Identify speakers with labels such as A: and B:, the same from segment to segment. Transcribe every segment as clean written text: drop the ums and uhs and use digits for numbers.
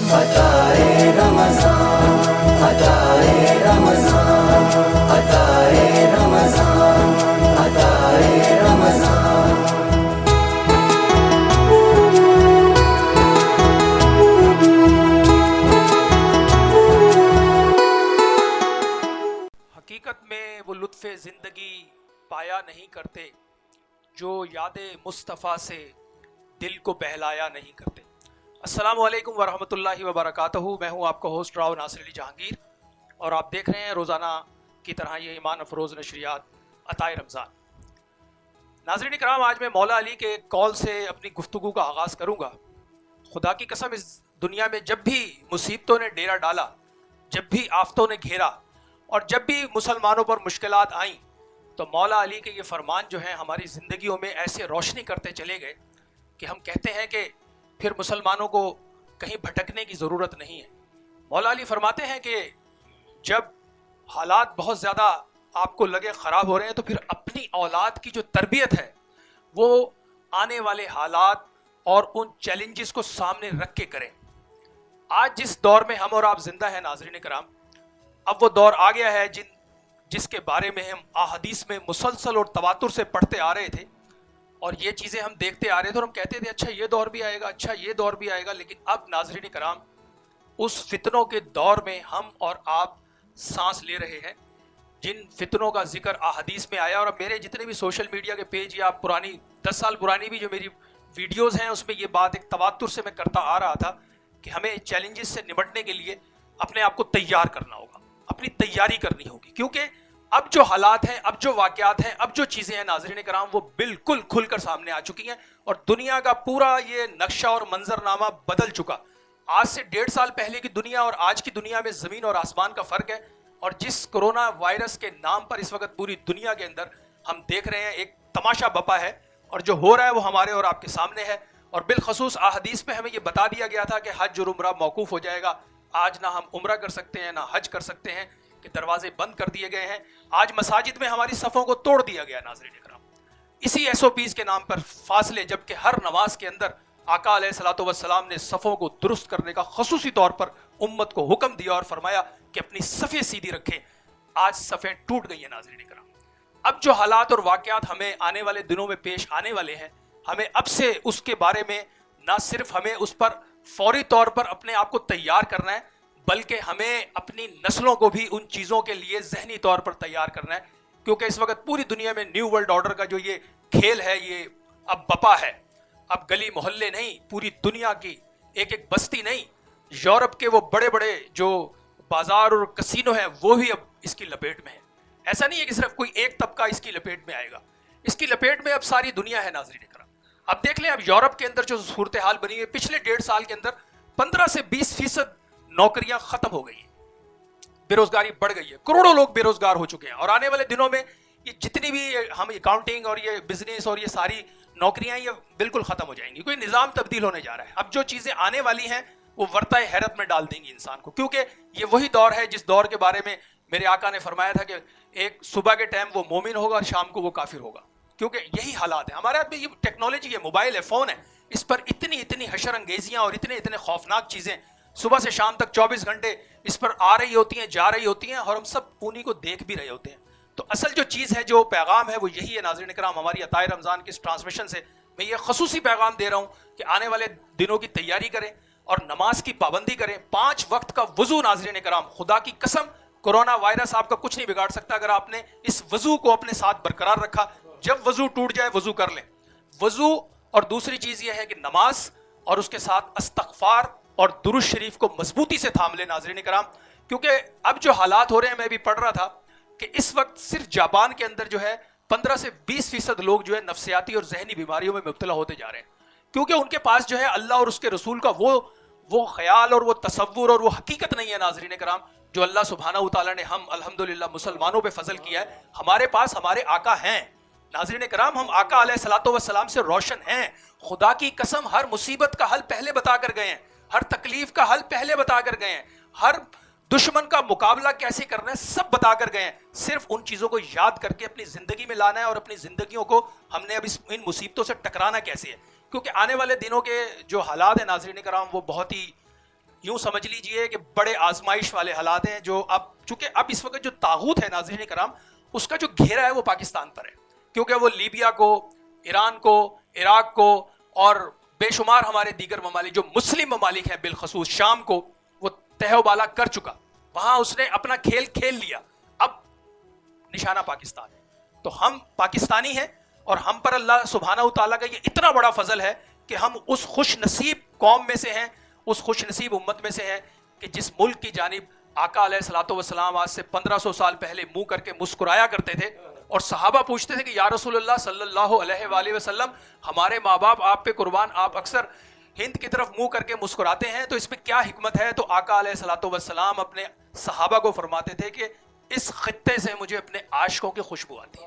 A: عطائے رمضان، عطائے رمضان، عطائے رمضان، عطائے رمضان۔
B: حقیقت میں وہ لطف زندگی پایا نہیں کرتے جو یاد مصطفیٰ سے دل کو بہلایا نہیں کرتے۔ السلام علیکم ورحمۃ اللہ وبرکاتہ۔ میں ہوں آپ کا ہوسٹ راؤ ناصر علی جہانگیر، اور آپ دیکھ رہے ہیں روزانہ کی طرح یہ ایمان افروز نشریات عطائے رمضان۔ ناظرین کرام، آج میں مولا علی کے قول سے اپنی گفتگو کا آغاز کروں گا۔ خدا کی قسم، اس دنیا میں جب بھی مصیبتوں نے ڈیرا ڈالا، جب بھی آفتوں نے گھیرا، اور جب بھی مسلمانوں پر مشکلات آئیں، تو مولا علی کے یہ فرمان جو ہیں ہماری زندگیوں میں ایسے روشنی کرتے چلے گئے کہ ہم کہتے ہیں کہ پھر مسلمانوں کو کہیں بھٹکنے کی ضرورت نہیں ہے۔ مولا علی فرماتے ہیں کہ جب حالات بہت زیادہ آپ کو لگے خراب ہو رہے ہیں، تو پھر اپنی اولاد کی جو تربیت ہے وہ آنے والے حالات اور ان چیلنجز کو سامنے رکھ کے کریں۔ آج جس دور میں ہم اور آپ زندہ ہیں ناظرین کرام، اب وہ دور آ گیا ہے جس کے بارے میں ہم احادیث میں مسلسل اور تواتر سے پڑھتے آ رہے تھے، اور یہ چیزیں ہم دیکھتے آ رہے تھے، اور ہم کہتے تھے اچھا یہ دور بھی آئے گا، اچھا یہ دور بھی آئے گا۔ لیکن اب ناظرین کرام، اس فتنوں کے دور میں ہم اور آپ سانس لے رہے ہیں، جن فتنوں کا ذکر احادیث میں آیا۔ اور اب میرے جتنے بھی سوشل میڈیا کے پیج یا پرانی 10 سال پرانی بھی جو میری ویڈیوز ہیں، اس میں یہ بات ایک تواتر سے میں کرتا آ رہا تھا کہ ہمیں چیلنجز سے نمٹنے کے لیے اپنے آپ کو تیار کرنا ہوگا، اپنی تیاری کرنی ہوگی، کیونکہ اب جو حالات ہیں، اب جو واقعات ہیں، اب جو چیزیں ہیں ناظرین کرام، وہ بالکل کھل کر سامنے آ چکی ہیں، اور دنیا کا پورا یہ نقشہ اور منظرنامہ بدل چکا۔ آج سے 1.5 سال پہلے کی دنیا اور آج کی دنیا میں زمین اور آسمان کا فرق ہے، اور جس کرونا وائرس کے نام پر اس وقت پوری دنیا کے اندر ہم دیکھ رہے ہیں ایک تماشا بپا ہے، اور جو ہو رہا ہے وہ ہمارے اور آپ کے سامنے ہے۔ اور بالخصوص احادیث میں ہمیں یہ بتا دیا گیا تھا کہ حج اور عمرہ موقوف ہو جائے گا۔ آج نہ ہم عمرہ کر سکتے ہیں، نہ حج کر سکتے ہیں، کہ دروازے بند کر دیے گئے ہیں۔ آج مساجد میں ہماری صفوں کو توڑ دیا گیا ناظرین کرام، اسی ایس او پیز کے نام پر فاصلے، جبکہ ہر نماز کے اندر آقا علیہ الصلوۃ والسلام نے صفوں کو درست کرنے کا خصوصی طور پر امت کو حکم دیا اور فرمایا کہ اپنی صفیں سیدھی رکھیں۔ آج صفیں ٹوٹ گئی ہیں ناظرین کرام۔ اب جو حالات اور واقعات ہمیں آنے والے دنوں میں پیش آنے والے ہیں، ہمیں اب سے اس کے بارے میں نہ صرف ہمیں اس پر فوری طور پر اپنے آپ کو تیار کرنا ہے، بلکہ ہمیں اپنی نسلوں کو بھی ان چیزوں کے لیے ذہنی طور پر تیار کرنا ہے، کیونکہ اس وقت پوری دنیا میں نیو ورلڈ آرڈر کا جو یہ کھیل ہے، یہ اب بپا ہے۔ اب گلی محلے نہیں، پوری دنیا کی ایک ایک بستی نہیں، یورپ کے وہ بڑے بڑے جو بازار اور کسینو ہیں وہ بھی اب اس کی لپیٹ میں ہے۔ ایسا نہیں ہے کہ صرف کوئی ایک طبقہ اس کی لپیٹ میں آئے گا، اس کی لپیٹ میں اب ساری دنیا ہے ناظرین کرام۔ اب دیکھ لیں، اب یورپ کے اندر جو صورتحال بنی ہے، پچھلے 1.5 سال کے اندر 15 سے 20% نوکریاں ختم ہو گئی ہیں، بے روزگاری بڑھ گئی ہے، کروڑوں لوگ بے روزگار ہو چکے ہیں، اور آنے والے دنوں میں یہ جتنی بھی ہم اکاؤنٹنگ اور یہ بزنس اور یہ ساری نوکریاں یہ بالکل ختم ہو جائیں گی۔ کوئی نظام تبدیل ہونے جا رہا ہے۔ اب جو چیزیں آنے والی ہیں وہ ورطہ حیرت میں ڈال دیں گی انسان کو، کیونکہ یہ وہی دور ہے جس دور کے بارے میں میرے آقا نے فرمایا تھا کہ ایک صبح کے ٹائم وہ مومن ہوگا اور شام کو وہ کافر ہوگا، کیونکہ یہی حالات ہیں ہمارے ہاتھ میں۔ یہ ٹیکنالوجی ہے، موبائل ہے، فون ہے، اس پر اتنی حشر انگیزیاں اور اتنے خوفناک چیزیں صبح سے شام تک 24 گھنٹے اس پر آ رہی ہوتی ہیں، جا رہی ہوتی ہیں، اور ہم سب انہی کو دیکھ بھی رہے ہوتے ہیں۔ تو اصل جو چیز ہے، جو پیغام ہے، وہ یہی ہے ناظرین کرام۔ ہماری عطائے رمضان کی اس ٹرانسمیشن سے میں یہ خصوصی پیغام دے رہا ہوں کہ آنے والے دنوں کی تیاری کریں اور نماز کی پابندی کریں۔ 5 وقت کا وضو ناظرین کرام، خدا کی قسم کورونا وائرس آپ کا کچھ نہیں بگاڑ سکتا اگر آپ نے اس وضو کو اپنے ساتھ برقرار رکھا۔ جب وضو ٹوٹ جائے وضو کر لیں، وضو، اور دوسری چیز یہ ہے کہ نماز، اور اس کے ساتھ استغفار اور درود شریف کو مضبوطی سے تھام لیں ناظرین کرام، کیونکہ اب جو حالات ہو رہے ہیں، میں بھی پڑھ رہا تھا کہ اس وقت صرف جاپان کے اندر جو ہے 15 سے 20% لوگ جو ہے نفسیاتی اور ذہنی بیماریوں میں مبتلا ہوتے جا رہے ہیں، کیونکہ ان کے پاس جو ہے اللہ اور اس کے رسول کا وہ خیال اور وہ تصور اور وہ حقیقت نہیں ہے ناظرین کرام، جو اللہ سبحانہ وتعالی نے ہم الحمدللہ مسلمانوں پہ فضل کیا ہے۔ ہمارے پاس ہمارے آقا ہیں ناظرین کرام، ہم آقا علیہ الصلوۃ والسلام سے روشن ہیں۔ خدا کی قسم ہر مصیبت کا حل پہلے بتا کر گئے ہیں، ہر تکلیف کا حل پہلے بتا کر گئے ہیں، ہر دشمن کا مقابلہ کیسے کرنا ہے سب بتا کر گئے ہیں۔ صرف ان چیزوں کو یاد کر کے اپنی زندگی میں لانا ہے، اور اپنی زندگیوں کو ہم نے اب ان مصیبتوں سے ٹکرانا کیسے ہے، کیونکہ آنے والے دنوں کے جو حالات ہیں ناظرین کرام وہ بہت ہی یوں سمجھ لیجئے کہ بڑے آزمائش والے حالات ہیں جو اب چونکہ اب اس وقت جو طاغوت ہے ناظرین کرام اس کا جو گھیرا ہے وہ پاکستان پر ہے، کیونکہ وہ لیبیا کو، ایران کو، عراق کو اور بے شمار ہمارے دیگر ممالک جو مسلم ممالک ہیں بالخصوص شام کو وہ تہ و بالا کر چکا، وہاں اس نے اپنا کھیل کھیل لیا، اب نشانہ پاکستان ہے۔ تو ہم پاکستانی ہیں اور ہم پر اللہ سبحانہ و تعالیٰ کا یہ اتنا بڑا فضل ہے کہ ہم اس خوش نصیب قوم میں سے ہیں، اس خوش نصیب امت میں سے ہیں کہ جس ملک کی جانب آقا علیہ الصلوۃ والسلام آج سے 1500 سال پہلے منہ کر کے مسکرایا کرتے تھے، اور صحابہ پوچھتے تھے کہ یا رسول اللہ صلی اللہ علیہ وآلہ وسلم ہمارے ماں باپ آپ پہ قربان، آپ اکثر ہند کی طرف منہ کر کے مسکراتے ہیں، تو اس میں کیا حکمت ہے؟ تو آقا علیہ الصلوۃ والسلام اپنے صحابہ کو فرماتے تھے کہ اس خطے سے مجھے اپنے عاشقوں کی خوشبو آتی ہے۔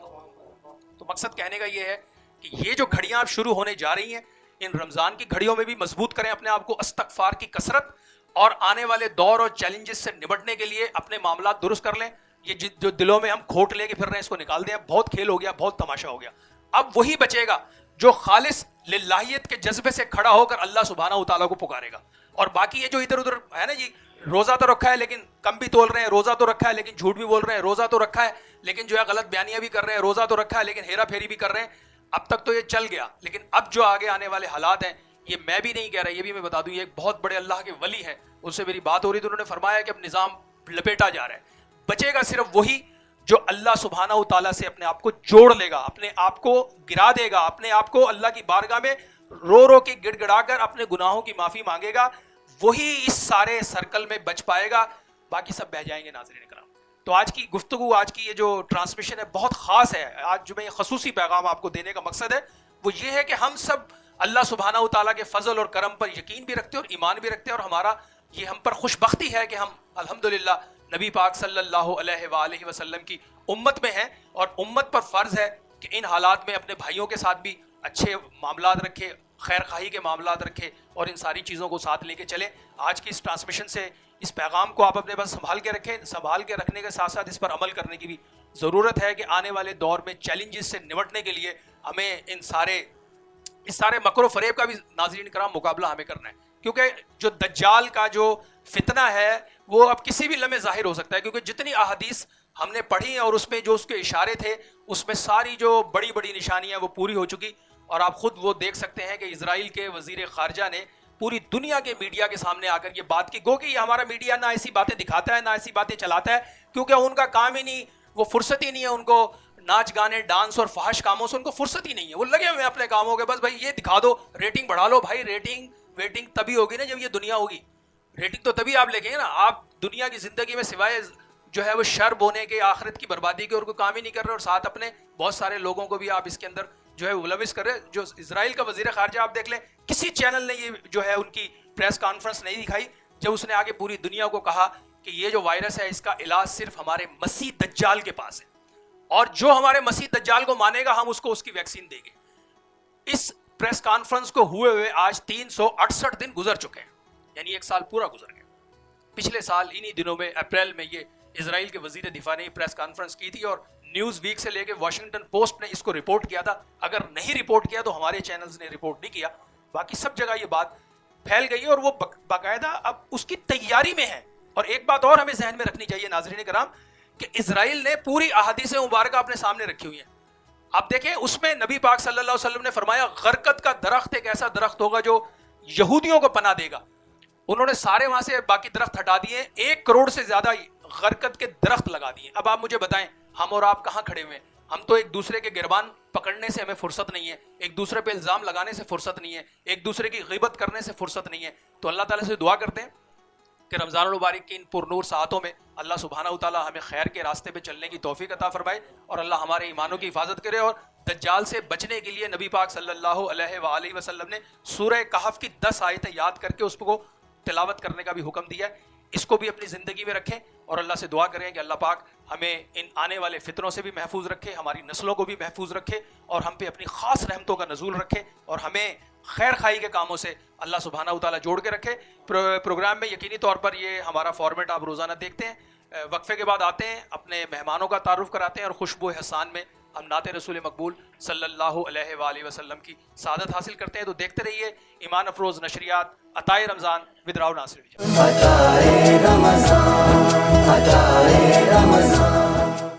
B: تو مقصد کہنے کا یہ ہے کہ یہ جو گھڑیاں اب شروع ہونے جا رہی ہیں، ان رمضان کی گھڑیوں میں بھی مضبوط کریں اپنے آپ کو، استغفار کی کثرت، اور آنے والے دور اور چیلنجز سے نمٹنے کے لیے اپنے معاملات درست کر لیں۔ یہ جو دلوں میں ہم کھوٹ لے کے پھر رہے ہیں اس کو نکال دیں، بہت کھیل ہو گیا، بہت تماشا ہو گیا۔ اب وہی بچے گا جو خالص للہیت کے جذبے سے کھڑا ہو کر اللہ سبحانہ و تعالیٰ کو پکارے گا، اور باقی یہ جو ادھر ادھر ہے نا جی، روزہ تو رکھا ہے لیکن کم بھی تول رہے ہیں، روزہ تو رکھا ہے لیکن جھوٹ بھی بول رہے ہیں، روزہ تو رکھا ہے لیکن جو ہے غلط بیانیاں بھی کر رہے ہیں، روزہ تو رکھا ہے لیکن ہیرا پھیری بھی کر رہے ہیں، اب تک تو یہ چل گیا، لیکن اب جو آگے آنے والے حالات ہیں، یہ میں بھی نہیں کہہ رہا، یہ بھی میں بتا دوں، یہ ایک بہت بڑے اللہ کے ولی ہیں، ان سے میری بات ہو رہی تو انہوں نے فرمایا کہ اب نظام لپیٹا جا رہا ہے، بچے گا صرف وہی جو اللہ سبحانہ و تعالیٰ سے اپنے آپ کو جوڑ لے گا، اپنے آپ کو گرا دے گا، اپنے آپ کو اللہ کی بارگاہ میں رو رو کے گڑ گڑا کر اپنے گناہوں کی معافی مانگے گا، وہی اس سارے سرکل میں بچ پائے گا، باقی سب بہ جائیں گے۔ ناظرین کرام، تو آج کی گفتگو، آج کی یہ جو ٹرانسمیشن ہے بہت خاص ہے، آج جو میں یہ خصوصی پیغام آپ کو دینے کا مقصد ہے وہ یہ ہے کہ ہم سب اللہ سبحانہ و تعالیٰ کے فضل اور کرم پر یقین بھی رکھتے ہیں اور ایمان بھی رکھتے ہیں، اور ہمارا یہ ہم پر خوش بختی ہے کہ ہم الحمدللہ نبی پاک صلی اللہ علیہ وآلہ وسلم کی امت میں ہیں، اور امت پر فرض ہے کہ ان حالات میں اپنے بھائیوں کے ساتھ بھی اچھے معاملات رکھے، خیر خواہی کے معاملات رکھے، اور ان ساری چیزوں کو ساتھ لے کے چلیں۔ آج کی اس ٹرانسمیشن سے اس پیغام کو آپ اپنے پاس سنبھال کے رکھیں، سنبھال کے رکھنے کے ساتھ ساتھ اس پر عمل کرنے کی بھی ضرورت ہے کہ آنے والے دور میں چیلنجز سے نمٹنے کے لیے ہمیں اس سارے مکر و فریب کا بھی ناظرین کرام مقابلہ ہمیں کرنا ہے، کیونکہ جو دجال کا جو فتنہ ہے وہ اب کسی بھی لمحے ظاہر ہو سکتا ہے، کیونکہ جتنی احادیث ہم نے پڑھی اور اس میں جو اس کے اشارے تھے اس میں ساری جو بڑی بڑی نشانیاں وہ پوری ہو چکی، اور آپ خود وہ دیکھ سکتے ہیں کہ اسرائیل کے وزیر خارجہ نے پوری دنیا کے میڈیا کے سامنے آ کر یہ بات کی، گو کہ یہ ہمارا میڈیا نہ ایسی باتیں دکھاتا ہے نہ ایسی باتیں چلاتا ہے، کیونکہ ان کا کام ہی نہیں، وہ فرصت ہی نہیں ہے ان کو ناچ گانے ڈانس اور فحش کاموں سے، ان کو فرصت ہی نہیں ہے، وہ لگے ہوئے اپنے کاموں کے، بس بھائی یہ دکھا دو، ریٹنگ بڑھا لو، بھائی ریٹنگ تبھی ہوگی نا جب یہ دنیا ہوگی، ریٹنگ تو تبھی آپ لے کے نا، آپ دنیا کی زندگی میں سوائے جو ہے وہ شر بونے کے، آخرت کی بربادی کے اور کوئی کام ہی نہیں کر رہے، اور ساتھ اپنے بہت سارے لوگوں کو بھی آپ اس کے اندر جو ہے ملوث کر رہے۔ جو اسرائیل کا وزیر خارجہ آپ دیکھ لیں، کسی چینل نے یہ جو ہے ان کی پریس کانفرنس نہیں دکھائی جب اس نے آگے پوری دنیا کو کہا کہ یہ جو وائرس ہے اس کا علاج صرف ہمارے مسیح دجال کے پاس ہے، اور جو ہمارے مسیح دجال کو مانے گا ہم اس کو اس کی ویکسین دیں گے۔ اس پریس کانفرنس کو ہوئے آج 368 دن گزر چکے ہیں، یعنی ایک سال پورا گزر گیا۔ پچھلے سال انہی دنوں میں اپریل میں یہ اسرائیل کے وزیر دفاع نے پریس کانفرنس کی تھی، اور نیوز ویک سے لے کے واشنگٹن پوسٹ نے اس کو رپورٹ کیا تھا، اگر نہیں رپورٹ کیا تو ہمارے چینلز نے رپورٹ نہیں کیا، باقی سب جگہ یہ بات پھیل گئی ہے، اور وہ باقاعدہ اب اس کی تیاری میں ہے۔ اور ایک بات اور ہمیں ذہن میں رکھنی چاہیے ناظرین کرام کہ اسرائیل نے پوری احادیث مبارکہ اپنے سامنے رکھی ہوئی ہیں، آپ دیکھیں اس میں نبی پاک صلی اللہ علیہ وسلم نے فرمایا غرقت کا درخت ایک ایسا درخت ہوگا جو یہودیوں کو پناہ دے گا، انہوں نے سارے وہاں سے باقی درخت ہٹا دیے، 1 کروڑ سے زیادہ غرقت کے درخت لگا دیے۔ اب آپ مجھے بتائیں ہم اور آپ کہاں کھڑے ہوئے ہیں؟ ہم تو ایک دوسرے کے گربان پکڑنے سے ہمیں فرصت نہیں ہے، ایک دوسرے پہ الزام لگانے سے فرصت نہیں ہے، ایک دوسرے کی غیبت کرنے سے فرصت نہیں ہے۔ تو اللہ تعالیٰ سے دعا کرتے ہیں کہ رمضان المبارک کی ان پرنور ساعتوں میں اللہ سبحانہ و تعالیٰ ہمیں خیر کے راستے پہ چلنے کی توفیق عطا فرمائے، اور اللہ ہمارے ایمانوں کی حفاظت کرے، اور دجال سے بچنے کے لیے نبی پاک صلی اللہ علیہ وآلہ وسلم نے سورہ کہف کی 10 آیتیں یاد کر کے اس کو تلاوت کرنے کا بھی حکم دیا ہے، اس کو بھی اپنی زندگی میں رکھیں، اور اللہ سے دعا کریں کہ اللہ پاک ہمیں ان آنے والے فتنوں سے بھی محفوظ رکھے، ہماری نسلوں کو بھی محفوظ رکھے، اور ہم پہ اپنی خاص رحمتوں کا نزول رکھے، اور ہمیں خیر خواہی کے کاموں سے اللہ سبحانہ و تعالیٰ جوڑ کے رکھے۔ پروگرام میں یقینی طور پر یہ ہمارا فارمیٹ آپ روزانہ دیکھتے ہیں، وقفے کے بعد آتے ہیں، اپنے مہمانوں کا تعارف کراتے ہیں، اور خوشبو حسان میں ہم نعت رسول مقبول صلی اللہ علیہ وآلہ وسلم کی سعادت حاصل کرتے ہیں۔ تو دیکھتے رہیے ایمان افروز نشریات، عطائے رمضان ود راؤ ناصر.
A: عطائے